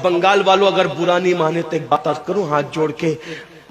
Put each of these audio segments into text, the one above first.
بنگال والوں اگر برا نہیں مانے تو ایک بات عرض کروں ہاتھ جوڑ کے،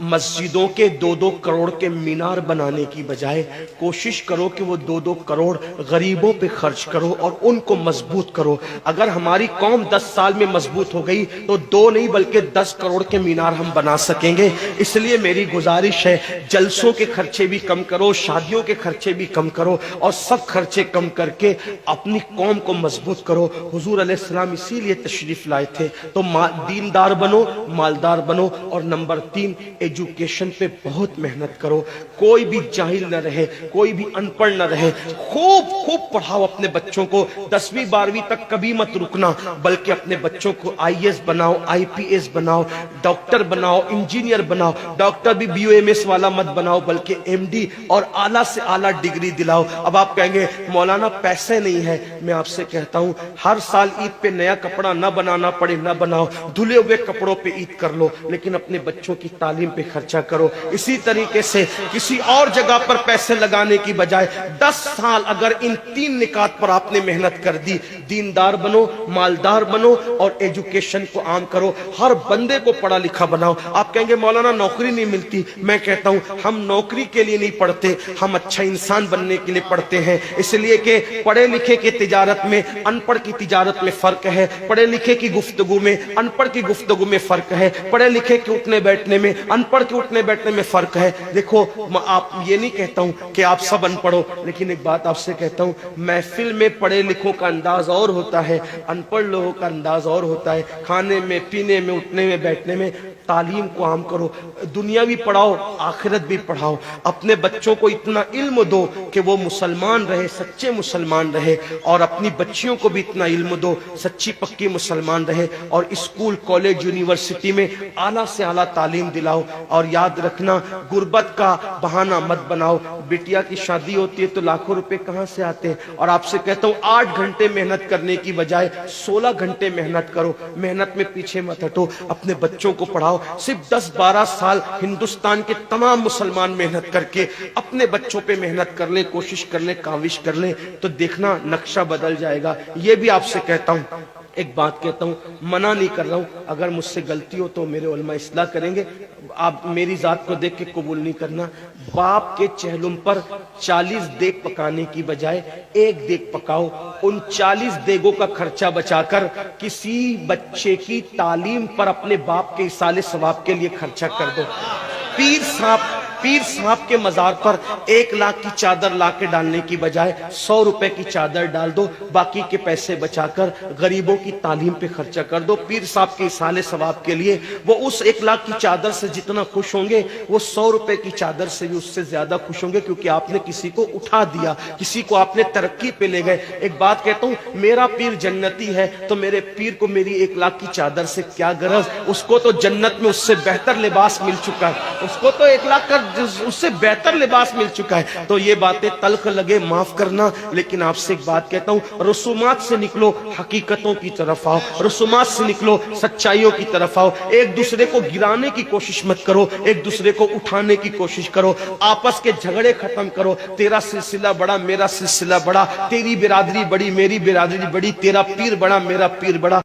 مسجدوں کے 2-2 کروڑ کے مینار بنانے کی بجائے کوشش کرو کہ وہ 2-2 کروڑ غریبوں پہ خرچ کرو اور ان کو مضبوط کرو۔ اگر ہماری قوم 10 سال میں مضبوط ہو گئی تو 2 نہیں بلکہ 10 کروڑ کے مینار ہم بنا سکیں گے۔ اس لیے میری گزارش ہے جلسوں کے خرچے بھی کم کرو، شادیوں کے خرچے بھی کم کرو اور سب خرچے کم کر کے اپنی قوم کو مضبوط کرو۔ حضور علیہ السلام اسی لیے تشریف لائے تھے۔ تو دیندار بنو، مالدار بنو، اور نمبر 3 ایجوکیشن پہ بہت محنت کرو۔ کوئی بھی جاہل نہ رہے، کوئی بھی ان پڑھ نہ رہے، خوب پڑھاؤ اپنے بچوں کو۔ 10ویں 12ویں تک کبھی مت رکنا، بلکہ اپنے بچوں کو IAS بناؤ، IPS بناؤ، ڈاکٹر بناؤ، انجینئر بناؤ۔ ڈاکٹر بھی BUMS والا مت بناؤ بلکہ MD اور اعلیٰ سے اعلیٰ ڈگری دلاؤ۔ اب آپ کہیں گے مولانا پیسے نہیں ہے، میں آپ سے کہتا ہوں ہر سال عید پہ نیا کپڑا نہ بنانا پڑے نہ بناؤ، دھلے ہوئے کپڑوں پہ عید کر لو، لیکن اپنے بچوں کی تعلیم پہ خرچہ کرو۔ اسی طریقے سے کسی اور جگہ پر پیسے لگانے کی بجائے 10 سال اگر ان 3 نکات پر آپ نے محنت کر دی، دیندار بنو، مالدار بنو اور ایجوکیشن کو عام کرو، ہر بندے کو پڑھا لکھا بناؤ۔ آپ کہیں گے مولانا نوکری نہیں ملتی، میں کہتا ہوں ہم نوکری کے لیے نہیں پڑھتے، ہم اچھا انسان بننے کے لیے پڑھتے ہیں۔ اس لیے کہ پڑھے لکھے کی تجارت میں ان پڑھ کی تجارت میں فرق ہے، پڑھے لکھے کی گفتگو میں ان پڑھ کی گفتگو میں فرق ہے، پڑھے لکھے کے اٹھنے بیٹھنے میں ان پڑھ کے اٹھنے بیٹھنے میں فرق ہے۔ دیکھو آپ یہ نہیں کہتا ہوں کہ آپ سب ان پڑھو، لیکن ایک بات آپ سے کہتا ہوں محفل میں پڑھے لکھوں کا انداز اور ہوتا ہے، ان پڑھ لوگوں کا انداز اور ہوتا ہے۔ کھانے میں، پینے میں، اٹھنے میں، بیٹھنے میں تعلیم کو عام کرو، دنیا بھی پڑھاؤ، آخرت بھی پڑھاؤ۔ اپنے بچوں کو اتنا علم دو کہ وہ مسلمان رہے، سچے مسلمان رہے، اور اپنی بچیوں کو بھی اتنا علم دو سچی پکی مسلمان رہے، اور اسکول، کالج، یونیورسٹی میں اعلیٰ سے اعلیٰ تعلیم دلاؤ۔ اور یاد رکھنا غربت کا بہانہ مت بناؤ۔ بیٹیا کی شادی ہوتی ہے تو لاکھوں روپے کہاں سے آتے ہیں، اور آپ سے کہتا ہوں 8 گھنٹے محنت کرنے کی بجائے 16 گھنٹے محنت کرو، محنت میں پیچھے مت ہٹو، اپنے بچوں کو پڑھاؤ۔ صرف 10-12 سال ہندوستان کے تمام مسلمان محنت کر کے اپنے بچوں پہ محنت کر لیں، کوشش کر لیں، کاوش کر لیں، تو دیکھنا نقشہ بدل جائے گا۔ یہ بھی آپ سے کہتا ہوں، ایک بات کہتا ہوں، منع نہیں کر رہا ہوں، اگر مجھ سے غلطی ہو تو میرے علماء اصلاح کریں گے، آپ میری ذات کو دیکھ کے قبول نہیں کرنا۔ باپ کے چہلم پر 40 دیگ پکانے کی بجائے 1 دیگ پکاؤ، ان 40 دیگوں کا خرچہ بچا کر کسی بچے کی تعلیم پر اپنے باپ کے ایصال ثواب کے لیے خرچہ کر دو۔ پیر صاحب کے مزار پر 1 لاکھ کی چادر لا کے ڈالنے کی بجائے 100 روپے کی چادر ڈال دو، باقی کے پیسے بچا کر غریبوں کی تعلیم پہ خرچہ کر دو۔ پیر صاحب کے ایصال ثواب کے لیے وہ اس 1 لاکھ کی چادر سے جتنا خوش ہوں گے وہ 100 روپے کی چادر سے بھی اس سے زیادہ خوش ہوں گے، کیونکہ آپ نے کسی کو اٹھا دیا، کسی کو آپ نے ترقی پہ لے گئے۔ ایک بات کہتا ہوں، میرا پیر جنتی ہے تو میرے پیر کو میری 1 لاکھ کی چادر سے کیا غرض، اس کو تو جنت میں اس سے بہتر لباس مل چکا ہے، اس کو تو 1 لاکھ کا اس سے بہتر لباس مل چکا ہے۔ تو یہ باتیں تلخ لگے معاف کرنا، لیکن آپ سے ایک بات کہتا ہوں، رسومات سے نکلو، حقیقتوں کی طرف آؤ، رسومات سے نکلو، سچائیوں کی طرف آؤ۔ ایک دوسرے کو گرانے کی کوشش مت کرو، ایک دوسرے کو اٹھانے کی کوشش کرو، آپس کے جھگڑے ختم کرو۔ تیرا سلسلہ بڑا، میرا سلسلہ بڑا، تیری برادری بڑی، میری برادری بڑی، تیرا پیر بڑا، میرا پیر بڑا۔